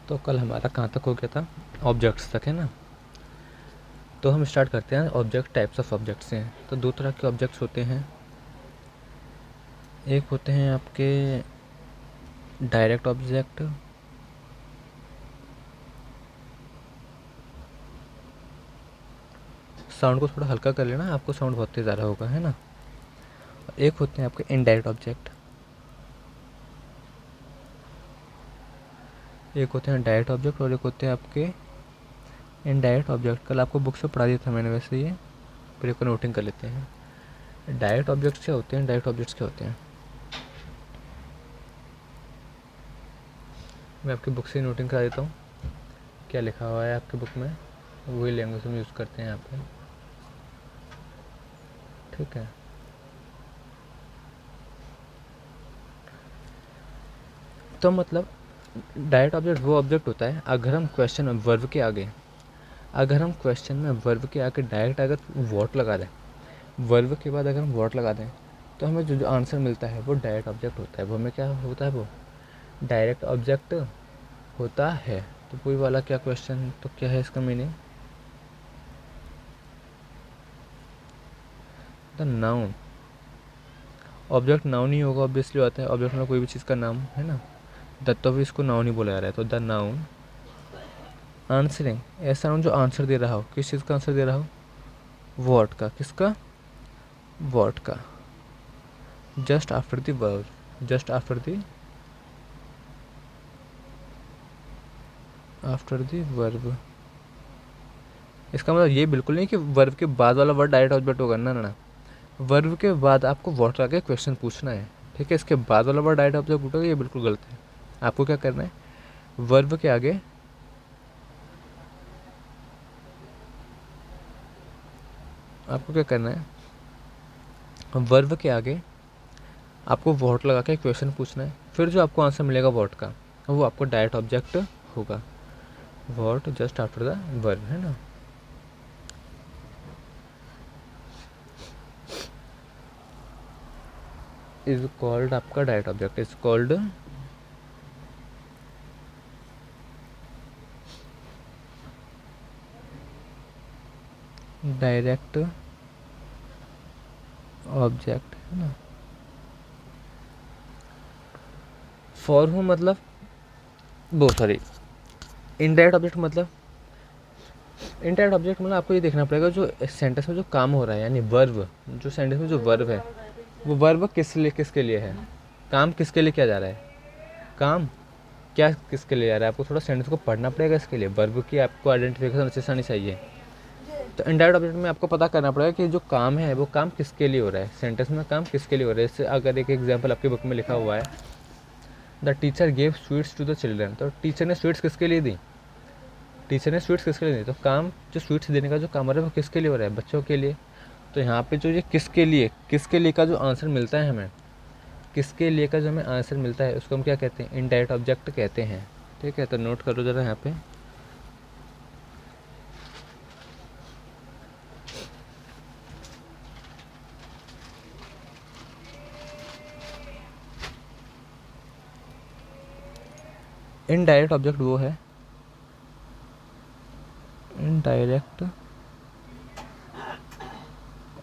तो कल हमारा कहाँ तक हो गया था? ऑब्जेक्ट्स तक, है ना। तो हम स्टार्ट करते हैं ऑब्जेक्ट, टाइप्स ऑफ ऑब्जेक्ट्स से। तो दो तरह के ऑब्जेक्ट्स होते हैं। एक होते हैं आपके डायरेक्ट ऑब्जेक्ट, साउंड को थोड़ा हल्का कर लेना, आपको साउंड बहुत तेज़ आ रहा होगा, है ना। एक होते हैं आपके इनडायरेक्ट ऑब्जेक्ट, एक होते हैं डायरेक्ट ऑब्जेक्ट और एक होते हैं आपके इनडायरेक्ट ऑब्जेक्ट। कल आपको बुक से पढ़ा दिया था मैंने वैसे, ये फिर एक नोटिंग कर लेते हैं। डायरेक्ट ऑब्जेक्ट्स क्या होते हैं, डायरेक्ट ऑब्जेक्ट्स क्या होते हैं, मैं आपकी बुक से नोटिंग करा देता हूँ। क्या लिखा हुआ है आपकी बुक में, वही लैंग्वेज हम यूज़ करते हैं यहाँ पे, ठीक है। तो मतलब डायरेक्ट ऑब्जेक्ट वो ऑब्जेक्ट होता है अगर हम क्वेश्चन में वर्ब के आगे, अगर हम क्वेश्चन में वर्ब के आगे डायरेक्ट अगर वॉट लगा दें, वर्ब के बाद अगर हम वॉट लगा दें, तो हमें जो जो आंसर मिलता है वो डायरेक्ट ऑब्जेक्ट होता है। वो हमें क्या होता है, वो डायरेक्ट ऑब्जेक्ट होता है। तो कोई वाला क्या क्वेश्चन, तो क्या है इसका meaning? The noun. Object noun ही होगा, ऑब्वियसली होता है, ऑब्जेक्ट में कोई भी चीज़ का नाम, है ना। तो भी इसको नाउन ही बोला जा रहा है। तो द नाउन आंसरिंग, ऐसा नाउन जो आंसर दे रहा हो, किस चीज़ का आंसर दे रहा हो, वॉट का, किसका, वॉट का। Just after the verb, just after the verb. इसका मतलब ये बिल्कुल नहीं कि वर्ब के बाद वाला वर्ड डायरेक्ट ऑब्जेक्ट होगा, ना ना ना। वर्ब के बाद आपको वॉट लगा के क्वेश्चन पूछना है, ठीक है। इसके बाद वाला वर्ड डायरेक्ट ऑब्जेक्ट होगा, ये बिल्कुल गलत है। आपको क्या करना है, वर्ब के आगे, आपको क्या करना है, वर्ब के आगे आपको वॉट लगा के क्वेश्चन पूछना है, फिर जो आपको आंसर मिलेगा वॉट का, वो आपको डायरेक्ट ऑब्जेक्ट होगा। What just after the verb, है ना। इज कॉल्ड, आपका direct object is called direct object, है ना। फॉर हूँ मतलब, वो सॉरी, इनडायरेक्ट ऑब्जेक्ट मतलब, इनडायरेक्ट ऑब्जेक्ट मतलब आपको ये देखना पड़ेगा जो सेंटेंस में जो काम हो रहा है, यानी वर्ब, जो सेंटेंस में जो वर्ब है, वो वर्ब किसके लिए है, काम किसके लिए किया जा रहा है, काम क्या किसके लिए जा रहा है। आपको थोड़ा सेंटेंस को पढ़ना पड़ेगा, इसके लिए वर्ब की आपको आइडेंटिफिकेशन अच्छे से आनी चाहिए। तो इनडायरेक्ट ऑब्जेक्ट में आपको पता करना पड़ेगा कि जो काम है वो काम किसके लिए हो रहा है, सेंटेंस में काम किसके लिए हो रहा है। इससे अगर एक एग्जाम्पल आपकी बुक में लिखा हुआ है, the teacher gave sweets to the children, तो टीचर ने स्वीट्स किसके लिए दी, टीचर ने स्वीट्स किसके लिए दी, तो काम जो स्वीट्स देने का जो काम हो रहा है वो किसके लिए हो रहा है, बच्चों के लिए। तो यहाँ पे जो ये किसके लिए का जो आंसर मिलता है हमें, किसके लिए का जो हमें आंसर मिलता है, उसको हम क्या कहते हैं, इनडायरेक्ट ऑब्जेक्ट कहते हैं, ठीक है। तो नोट करो ज़रा यहाँ पे, इनडायरेक्ट ऑब्जेक्ट वो है, इनडायरेक्ट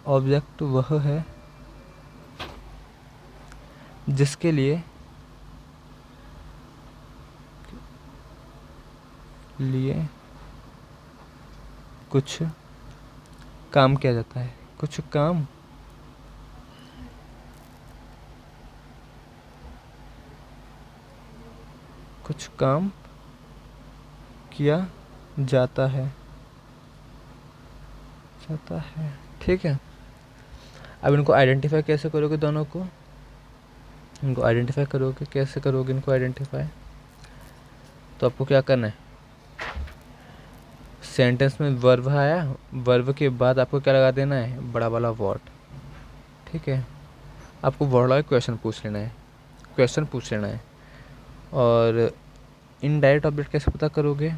ऑब्जेक्ट वह है जिसके लिए लिए कुछ काम किया जाता है, कुछ काम किया जाता है, ठीक है। अब इनको आइडेंटिफाई कैसे करोगे, दोनों को इनको आइडेंटिफाई करोगे, कैसे करोगे इनको आइडेंटिफाई, तो आपको क्या करना है, सेंटेंस में वर्ब आया, वर्ब के बाद आपको क्या लगा देना है, बड़ा वाला वॉट, ठीक है। आपको वर्ड लगा क्वेश्चन पूछ लेना है, क्वेश्चन पूछ लेना है। और इनडायरेक्ट ऑब्जेक्ट कैसे पता करोगे,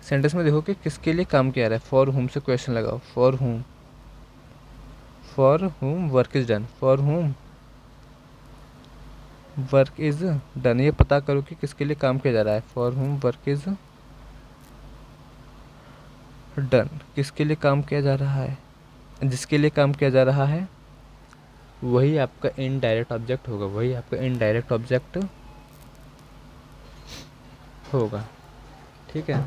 सेंटेंस में देखो कि किसके लिए काम किया रहा है, फॉर हुम से क्वेश्चन लगाओ, फॉर हुम वर्क इज डन, फॉर हुम वर्क इज़ डन, ये पता करो कि किसके लिए काम किया जा रहा है। फॉर हुम वर्क इज़ डन, किसके लिए काम किया जा रहा है, जिसके लिए काम किया जा रहा है वही आपका इनडायरेक्ट ऑब्जेक्ट होगा, वही आपका इनडायरेक्ट ऑब्जेक्ट होगा। ठीक है,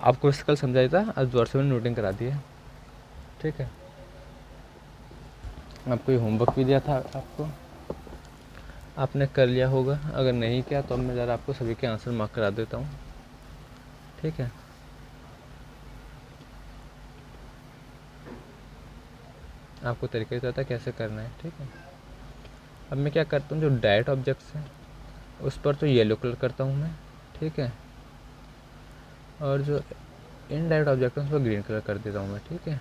आपको इसका कल समझाया था, आज दोबारा से मैंने नोटिंग करा दी है। ठीक है, आपको ये होमवर्क भी दिया था, आपको आपने कर लिया होगा, अगर नहीं किया तो अब मैं ज़रा आपको सभी के आंसर मार्क करा देता हूँ। ठीक है, आपको तरीका ही पता कैसे करना है। ठीक है, अब मैं क्या करता हूँ, जो डायरेक्ट ऑब्जेक्ट्स हैं उस पर तो येलो कलर करता हूँ मैं। ठीक है, और जो इनडायरेक्ट ऑब्जेक्ट है उस पर ग्रीन कलर कर देता हूँ मैं। ठीक है,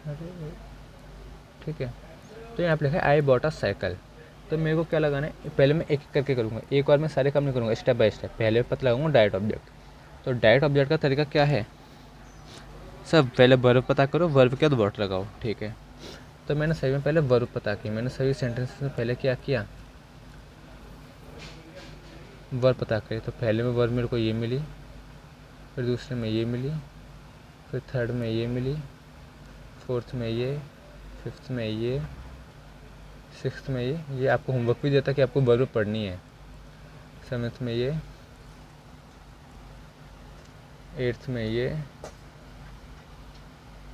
अरे ठीक है, तो यहाँ पे लिखा है आई बॉट अ साइकिल। तो मेरे को क्या लगाना है, पहले मैं एक एक करके करूँगा, एक बार मैं सारे काम नहीं करूँगा, स्टेप बाय स्टेप। पहले पता लगाऊंगा डायरेक्ट ऑब्जेक्ट। तो डायरेक्ट ऑब्जेक्ट का तरीका क्या है, सब पहले वर्ब पता करो, वर्ब के बाद बॉट लगाओ। ठीक है, तो मैंने सही में पहले वर्ब पता की, मैंने सभी सेंटेंसेस में पहले क्या किया, वर्ब पता करी। तो पहले में वर्ब मेरे को ये मिली, फिर दूसरे में ये मिली, फिर थर्ड में ये मिली, फोर्थ में ये, फिफ्थ में ये, सिक्स्थ में ये आपको होमवर्क भी देता कि आपको वर्ब पढ़नी है। सेवन्थ में ये, एट्थ में ये,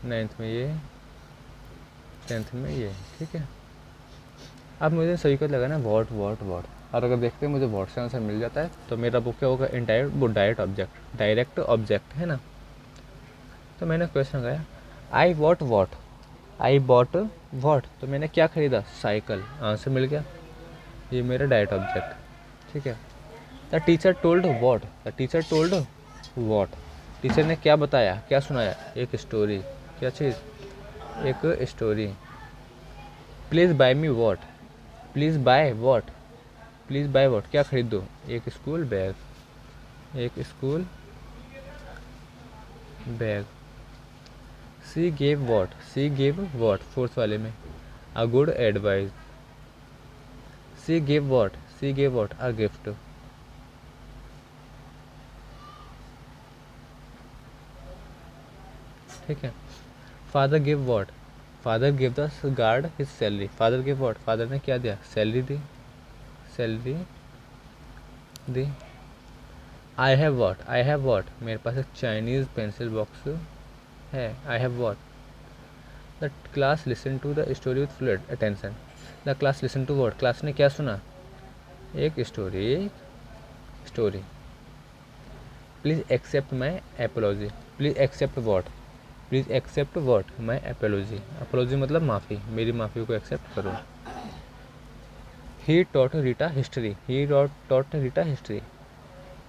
नाइन्थ में ये, टेंथ में ये। ठीक है, अब मुझे सही को लगाना है वॉट वॉट वॉट, और अगर देखते हैं मुझे वॉट से आंसर मिल जाता है तो मेरा वो क्या होगा, इनडायरेक्ट, वो डायरेक्ट ऑब्जेक्ट है ना। तो मैंने क्वेश्चन लगाया I what what, I bought what, तो मैंने क्या खरीदा, साइकिल, आंसर मिल गया, ये मेरा डायरेक्ट ऑब्जेक्ट। ठीक है, the teacher told what, the teacher told what, teacher ने क्या बताया, क्या सुनाया, एक स्टोरी, क्या चीज़, एक story. Please buy me what, please buy what, please buy what, क्या खरीद दो, एक स्कूल बैग, एक school bag. She gave what, she gave what, fourth वाले में, a good advice. She gave what, she gave what, a gift. ठीक है, father give what, father give the guard his salary, father give what, father ने क्या दिया, salary दी, salary दी। I have what, I have what, मेरे पास एक चाइनीज़ पेंसिल बॉक्स है, I have what. The class listen to the story with full attention, the class listen to what, class ने क्या सुना, एक स्टोरी, एक story. Please accept my apology, please accept what, please accept what, my apology, apology मतलब माफ़ी, मेरी माफ़ी को एक्सेप्ट करो। He taught Rita history, he taught Rita history,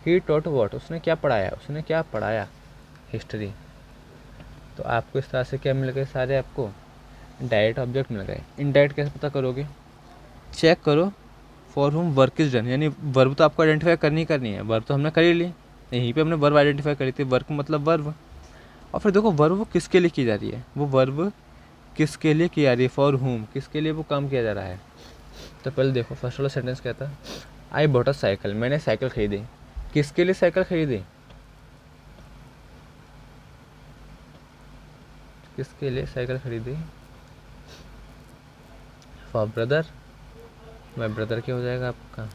he taught what, उसने क्या पढ़ाया, उसने क्या पढ़ाया, हिस्ट्री। तो आपको इस तरह से क्या मिल गए, सारे आपको डायरेक्ट ऑब्जेक्ट मिल गए। इनडायरेक्ट कैसे पता करोगे, चेक करो फॉर हुम वर्क इज डन, यानी वर्ब तो आपको आइडेंटिफाई करनी है, वर्ब तो हमने कर ही ली, यहीं पे हमने वर्ब आइडेंटिफाई करी थी, वर्क मतलब वर्ब। और फिर देखो वर्ब वो किसके लिए की जा रही है, वो वर्ब किसके लिए की जा रही है, फॉर हुम, किसके लिए वो काम किया जा रहा है। तो पहले देखो फर्स्ट वाला सेंटेंस क्या था, आई बॉट अ साइकिल, मैंने साइकिल खरीदी, किसके लिए साइकिल खरीदी, किसके लिए साइकिल खरीदी, फॉर ब्रदर, माई ब्रदर क्या हो जाएगा आपका,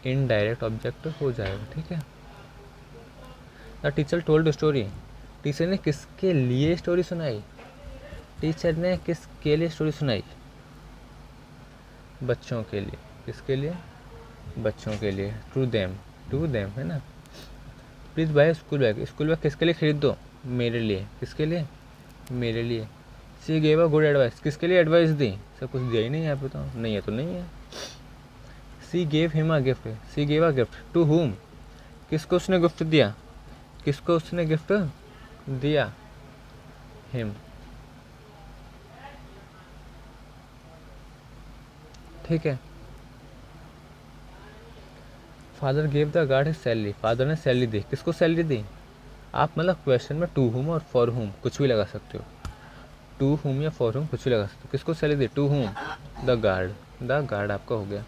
इनडायरेक्ट ऑब्जेक्ट हो जाएगा। ठीक है, the teacher told story, teacher ने किसके लिए स्टोरी सुनाई, टीचर ने किसके लिए स्टोरी सुनाई, बच्चों के लिए, किसके लिए, बच्चों के लिए, टू देम है ना। Please buy school bag, school bag किसके लिए खरीद दो, मेरे लिए, किसके लिए, मेरे लिए। सी गेव अ गुड एडवाइस, किसके लिए एडवाइस दी, सब कुछ दिया ही नहीं है, आप बताओ, नहीं है तो नहीं है। She gave him a gift, she gave a gift to whom, किसको उसने गिफ्ट दिया, किसको उसने गिफ्ट दिया, हिम। ठीक है, father gave the guard his salary, father ने सैलरी दी, किसको सैलरी दी, आप मतलब क्वेश्चन में टू हुम और फॉर हुम कुछ भी लगा सकते हो। टू होम या फॉर होम कुछ भी लगा सकते हो। किसको सैलरी दी? To whom? द गार्ड आपका हो गया।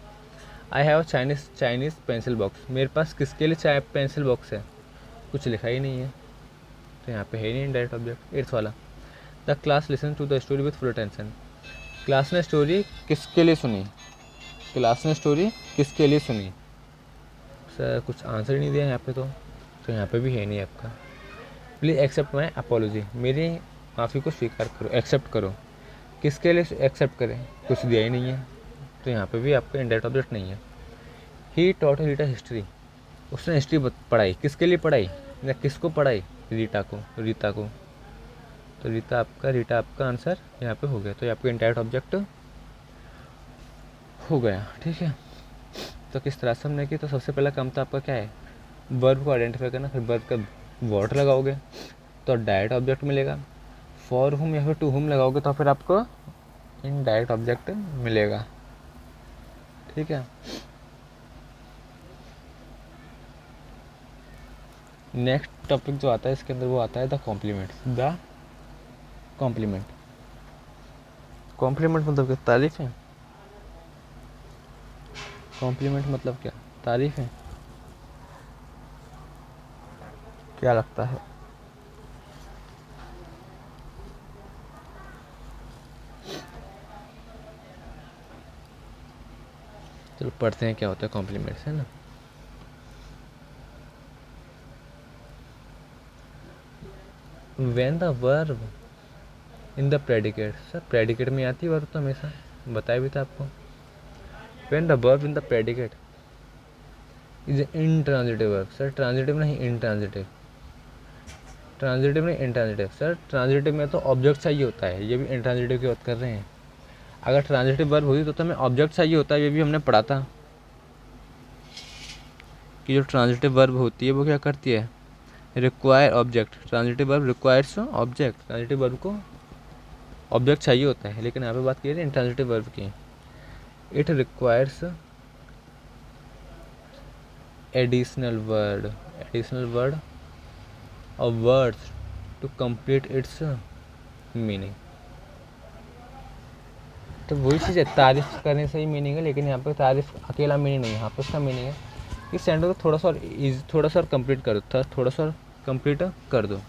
I have Chinese pencil box, मेरे पास किसके लिए चाय पेंसिल बॉक्स है? कुछ लिखा ही नहीं है, तो यहाँ पे है ही नहीं डायरेक्ट ऑब्जेक्ट। 8th वाला, the class listen to the story with full attention, class ने स्टोरी किसके लिए सुनी? क्लास ने स्टोरी किसके लिए सुनी? सर कुछ आंसर ही नहीं दिया यहाँ पे, तो यहाँ पे भी है नहीं आपका। प्लीज़ एक्सेप्ट माई अपोलॉजी, मेरी माफ़ी को स्वीकार करो, एक्सेप्ट करो। किसके लिए एक्सेप्ट करें? कुछ दिया ही नहीं है, तो यहाँ पे भी आपका इनडायरेक्ट ऑब्जेक्ट नहीं है। ही टॉट रीटा हिस्ट्री, उसने हिस्ट्री पढ़ाई, किसके लिए पढ़ाई या किसको पढ़ाई? रीटा को। तो रीटा आपका आंसर यहाँ पे हो गया, तो आपका इनडायरेक्ट ऑब्जेक्ट हो गया। ठीक है, तो किस तरह से हमने की? तो सबसे पहला काम तो आपका क्या है? वर्ब को आइडेंटिफाई करना, फिर वर्ब का वर्ड लगाओगे तो डायरेक्ट ऑब्जेक्ट मिलेगा। फॉर हुम या फिर टू हुम लगाओगे तो फिर आपको इनडायरेक्ट ऑब्जेक्ट मिलेगा। ठीक है, नेक्स्ट टॉपिक जो आता है इसके अंदर वो आता है द कॉम्प्लीमेंट। कॉम्प्लीमेंट मतलब क्या? तारीफ है। कॉम्प्लीमेंट मतलब क्या? तारीफ है। क्या लगता है? चलो पढ़ते हैं क्या होता है कॉम्प्लीमेंट्स, है ना। When the verb in the predicate, sir predicate में आती है वर्ब तो हमेशा, बताया भी था आपको। When the verb in the predicate is intransitive verb, sir transitive नहीं इंट्रांजिटिव, इंट्रांजिटिव। सर ट्रांजिटिव में तो ऑब्जेक्ट चाहिए होता है, ये भी इंट्रांजिटिव की बात कर रहे हैं। अगर ट्रांजिटिव वर्ब होती तो हमें ऑब्जेक्ट चाहिए होता है, ये भी हमने पढ़ा था कि जो ट्रांजिटिव वर्ब होती है वो क्या करती है? Require object. Transitive verb requires object, transitive verb को ऑब्जेक्ट चाहिए होता है, लेकिन यहाँ पे बात की है इंट्रांजिटिव वर्ब की। इट रिक्वायर्स एडिशनल वर्ड और words to complete its meaning. तो वही चीज़ है, तारीफ करने से ही मीनिंग है, लेकिन यहाँ पे तारीफ अकेला मीनिंग नहीं है, यहाँ पे उसका मीनिंग है कि सेंटेंस को थोड़ा सा और कंप्लीट कर दो, थोड़ा सा और कंप्लीट कर दो।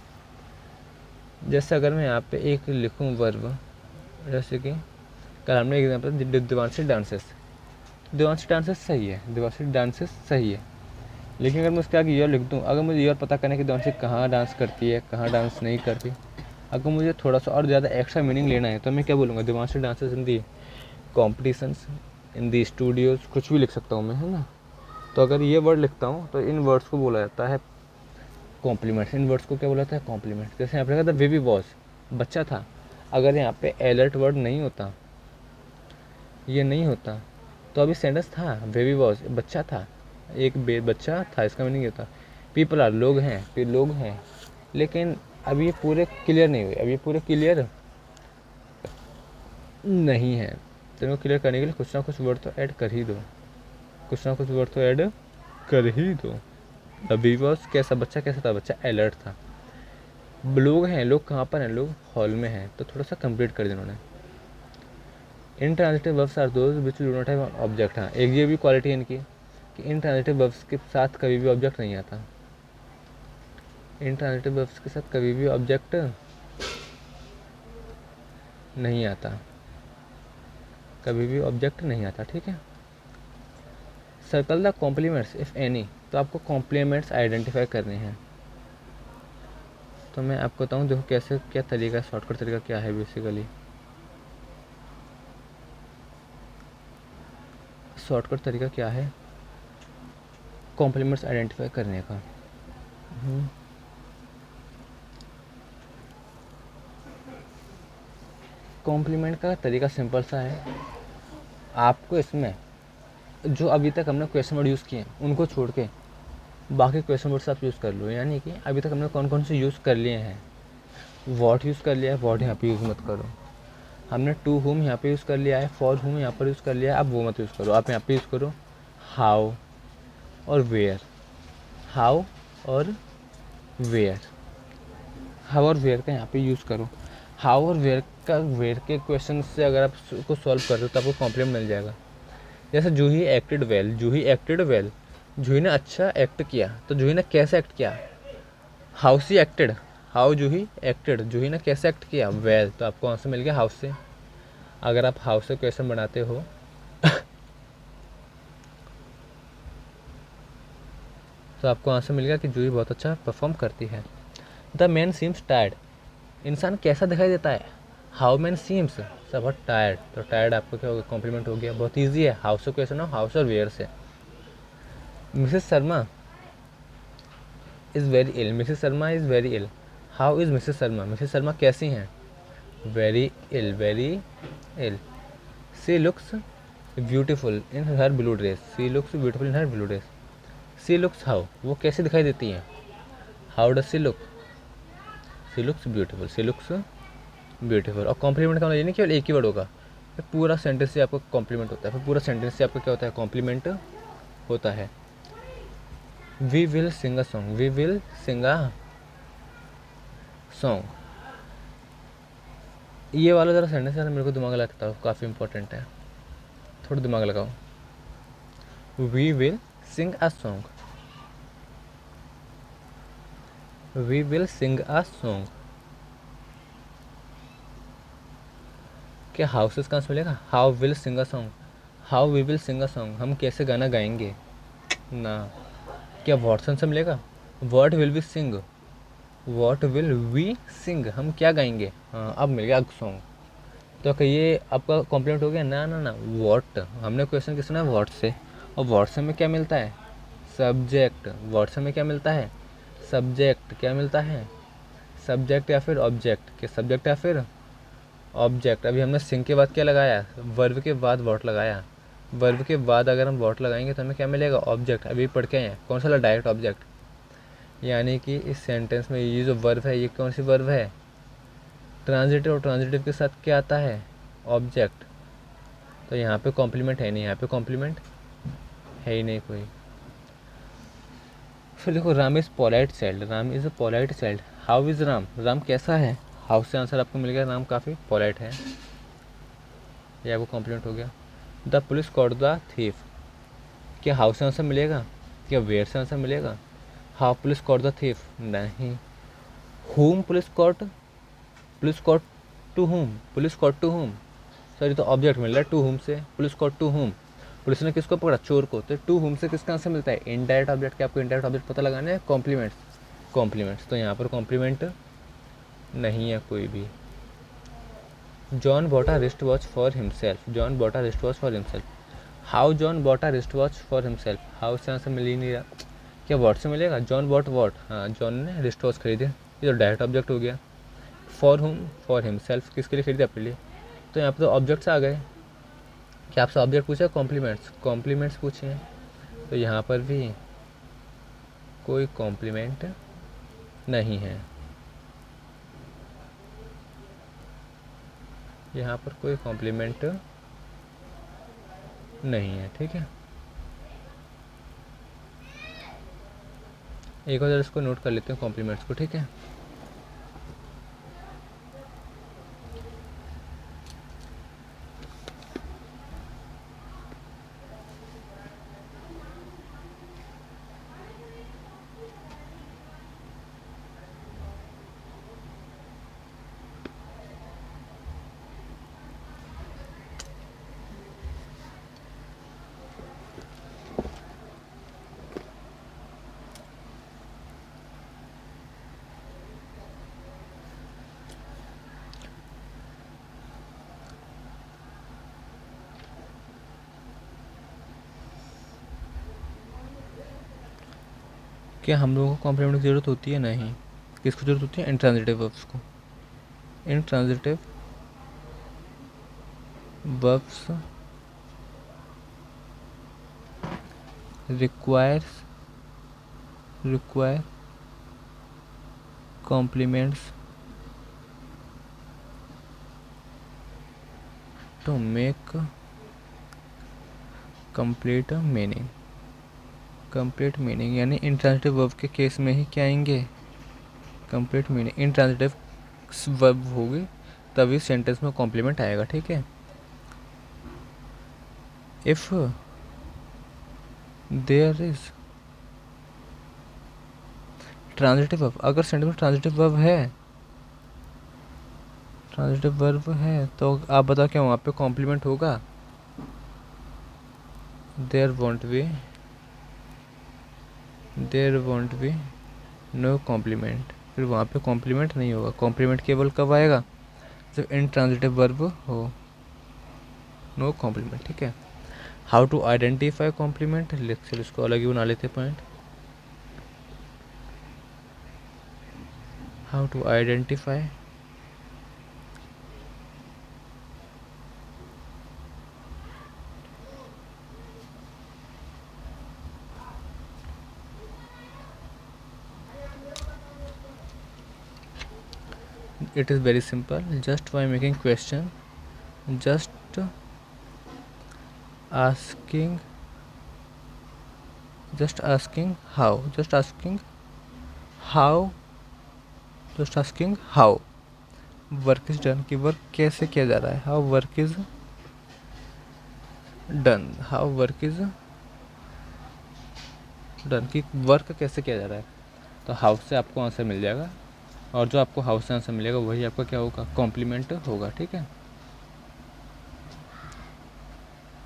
जैसे अगर मैं यहाँ पे एक लिखूँ वर्ब, जैसे कि कल हमने एग्जाम्पल दिवांशी डांसेस सही है, लेकिन अगर मैं उसके आगे ईयर लिख दूँ, अगर मुझे ईयर पता करना है कि दिवांशी कहाँ डांस करती है, कहाँ डांस नहीं करती, अगर मुझे थोड़ा सा और ज़्यादा एक्स्ट्रा मीनिंग लेना है तो मैं क्या बोलूँगा? दिवांशी डांसेस इन दी कॉम्पिटिशन्स, इन दी स्टूडियोज़, कुछ भी लिख सकता हूँ मैं, है ना। तो अगर ये वर्ड लिखता हूँ तो इन वर्ड्स को बोला जाता है कॉम्प्लीमेंट्स। इन वर्ड्स को क्या बोला जाता है? कॉम्प्लीमेंट। जैसे यहाँ पे लिखा था बेबी वॉज, बच्चा था, अगर यहाँ पे अलर्ट वर्ड नहीं होता, ये नहीं होता, तो अभी सेंटेंस था बेबी वॉज, बच्चा था, एक बच्चा था, इसका मीनिंग ये था। पीपल आर, लोग हैं, लेकिन अब ये पूरे क्लियर नहीं हुए, अब ये पूरे क्लियर नहीं है, तो इनको क्लियर करने के लिए कुछ ना कुछ वर्ड तो ऐड कर ही दो, बेबी वॉज कैसा, बच्चा कैसा था? बच्चा अलर्ट था। लोग हैं, लोग कहाँ पर हैं? लोग हॉल में हैं, तो थोड़ा सा कंप्लीट कर दिया उन्होंने। Intransitive verbs are those which do not have object. हाँ, एक ये भी क्वालिटी है इनकी कि इनट्रांजिटिव वर्ब्स के साथ कभी भी ऑब्जेक्ट नहीं आता। इनट्रांजिटिव वर्ब्स के साथ कभी भी ऑब्जेक्ट नहीं आता, ठीक है। Circle the complements if any, तो आपको कॉम्प्लीमेंट्स आइडेंटिफाई करने हैं। तो मैं आपको बताऊँ, देखो कैसे, क्या तरीका, शॉर्टकट तरीका क्या है। बेसिकली शॉर्टकट तरीका क्या है कॉम्प्लीमेंट्स आइडेंटिफाई करने का? कॉम्प्लीमेंट का तरीका सिंपल सा है, आपको इसमें जो अभी तक हमने क्वेश्चन वर्ड यूज़ किए हैं उनको छोड़ के बाकी क्वेश्चन वर्ड्स आप यूज़ कर लो। यानी कि अभी तक हमने कौन कौन से यूज़ कर लिए हैं? वॉट यूज़ कर लिया है, वॉट यहाँ पे यूज़ मत करो। हमने टू हुम यहाँ पे यूज़ कर लिया है, फॉर हुम यहाँ पर यूज़ कर लिया है, अब वो मत यूज़ करो, आप यहाँ पे यूज़ करो हाउ और वेयर। हाउ और वेयर का यहाँ पे यूज़ करो। हाउ और वेयर का वेट के क्वेश्चन से अगर आप उसको सॉल्व कर दो तो आपको कॉम्प्लीमेंट मिल जाएगा। जैसे जूही एक्टेड वेल, जूही एक्टेड वेल, जूही ने अच्छा एक्ट किया, तो जूही ने कैसे एक्ट किया, how she acted, how Juhi acted, Juhi ने कैसे एक्ट किया, वेल, तो आपको आंसर मिल गया हाउ से। अगर आप हाउ से क्वेश्चन बनाते हो तो आपको आंसर मिल गया कि जूही बहुत अच्छा परफॉर्म करती है। द मैन सीम्स टायर्ड, इंसान कैसा दिखाई देता है, हाउ मैन सीम्स, सब बहुत टायर्ड, तो टायर्ड आपको क्या होगा, कॉम्प्लीमेंट हो गया, बहुत ईजी है। हाउ से क्वेश्चन हो, हाउ से और वेयर से। Mrs Sharma is very ill, Mrs Sharma is very ill, how is Mrs Sharma, Mrs Sharma कैसी हैं, very ill, very ill. She looks beautiful in her blue dress, she looks beautiful in her blue dress. She looks how, वो कैसे दिखाई देती हैं, how does she looks beautiful, she looks beautiful. और complement का मतलब ये नहीं केवल एक ही वर्ड होगा, फिर पूरा सेंटेंस से आपको कॉम्प्लीमेंट होता है, फिर पूरा सेंटेंस से आपका क्या होता है, कॉम्प्लीमेंट होता है। We will sing a song, we will sing a song, ये वाला ज़रा सेंटेंस यार मेरे को दिमाग लगता है, काफ़ी इंपॉर्टेंट है, थोड़ा दिमाग लगाओ। We will sing a song, we will sing a song, क्या हाउसेस कहाँ से मिलेगा, how will sing a song, how we will sing a song, हम कैसे गाना गाएंगे ना। क्या वॉटसन से मिलेगा, what will we sing, what will we sing, हम क्या गाएंगे, हाँ अब मिल गया सॉन्ग। तो क्या ये आपका कॉम्प्लीमेंट हो गया, ना ना ना, वॉट, हमने क्वेश्चन किस सुना है, वॉट से, और वॉट से में क्या मिलता है, सब्जेक्ट, वॉट से में क्या मिलता है, सब्जेक्ट, क्या मिलता है, सब्जेक्ट या फिर ऑब्जेक्ट, के सब्जेक्ट या फिर ऑब्जेक्ट। अभी हमने सिंग के बाद क्या लगाया, वर्ब के बाद वॉट लगाया, वर्ब के बाद अगर हम वॉट लगाएंगे तो हमें क्या मिलेगा, ऑब्जेक्ट। अभी पढ़ के आए कौन सा, डायरेक्ट ऑब्जेक्ट, यानी कि इस सेंटेंस में ये जो वर्ब है ये कौन सी वर्ब है, ट्रांजिटिव, और ट्रांजिटिव के साथ क्या आता है, ऑब्जेक्ट। तो यहाँ पे कॉम्प्लीमेंट है नहीं, यहाँ पे कॉम्प्लीमेंट है ही नहीं कोई। फिर देखो, Ram is polite child, Ram is a polite child, how is Ram, Ram कैसा है, हाउ से आंसर आपको मिल गया, राम काफ़ी पोलाइट है, ये आपको कॉम्प्लीमेंट हो गया। The police caught the thief, क्या हाउ से आंसर मिलेगा, क्या वेयर से आंसर मिलेगा, how police caught the thief नहीं, whom police caught, police caught to whom, police caught to whom, sorry तो ऑब्जेक्ट मिल रहा है टू हुम से, police caught to whom, police ने किसको पकड़ा, चोर को, तो टू हुम से किसका आंसर मिलता है, इनडायरेक्ट ऑब्जेक्ट के, आपको इनडायरेक्ट ऑब्जेक्ट पता लगाना है, कॉम्प्लीमेंट्स, कॉम्प्लीमेंट्स, तो यहाँ पर कॉम्प्लीमेंट नहीं है कोई भी। John bought a wrist watch for himself, John bought a wrist watch for himself, how John bought a wrist watch for himself, how से आंसर मिल ही नहीं रहा, क्या वॉट से मिलेगा, जॉन बॉट वॉट, हाँ जॉन ने रिस्ट वॉच खरीदी, ये तो डायरेक्ट ऑब्जेक्ट हो गया। फॉर हुम, फॉर हिमसेल्फ, किसके लिए खरीदी, अपने लिए, तो यहाँ पर तो ऑब्जेक्ट्स आ गए। क्या आपसे ऑब्जेक्ट पूछा, कॉम्प्लीमेंट्स, कॉम्प्लीमेंट्स पूछे हैं, तो यहाँ पर भी कोई कॉम्प्लीमेंट नहीं है, यहाँ पर कोई कॉम्प्लीमेंट नहीं है, ठीक है। एक बार इसको नोट कर लेते हैं कॉम्प्लीमेंट्स को, ठीक है। क्या हम लोगों को कॉम्प्लीमेंट की ज़रूरत होती है, नहीं, किसको ज़रूरत होती है, इंट्रांजिटिव वर्ब्स को, intransitive verbs require complements to make complete meaning, complete meaning, यानी इंट्रांजिटिव वर्ब के केस में ही क्या आएंगे, कंप्लीट मीनिंग, इंट्रांजिटिव वर्ब होगी तभी सेंटेंस में कॉम्प्लीमेंट आएगा, ठीक है। If there is transitive verb, अगर सेंटेंस में ट्रांजिटिव वर्ब है, ट्रांजिटिव वर्ब है तो आप बताओ क्या वहाँ पे कॉम्प्लीमेंट होगा? There won't be no complement, फिर वहाँ पे कॉम्प्लीमेंट नहीं होगा। कॉम्प्लीमेंट केवल कब आएगा? जब इनट्रांजिटिव वर्ब हो, नो कॉम्प्लीमेंट, ठीक है। How to identify complement, lecture इसको अलग ही बना लेते point. How to identify it is very simple, just by making question, just asking how, just asking how work is done, कि वर्क कैसे किया जा रहा है। How work is done, how work is done, कि वर्क कैसे किया जा रहा है। तो हाउ से आपको आंसर मिल जाएगा, और जो आपको हाउ से आंसर मिलेगा वही आपका क्या होगा? कॉम्प्लीमेंट होगा, ठीक है।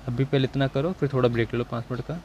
अभी पहले इतना करो, फिर थोड़ा ब्रेक ले लो 5 मिनट का।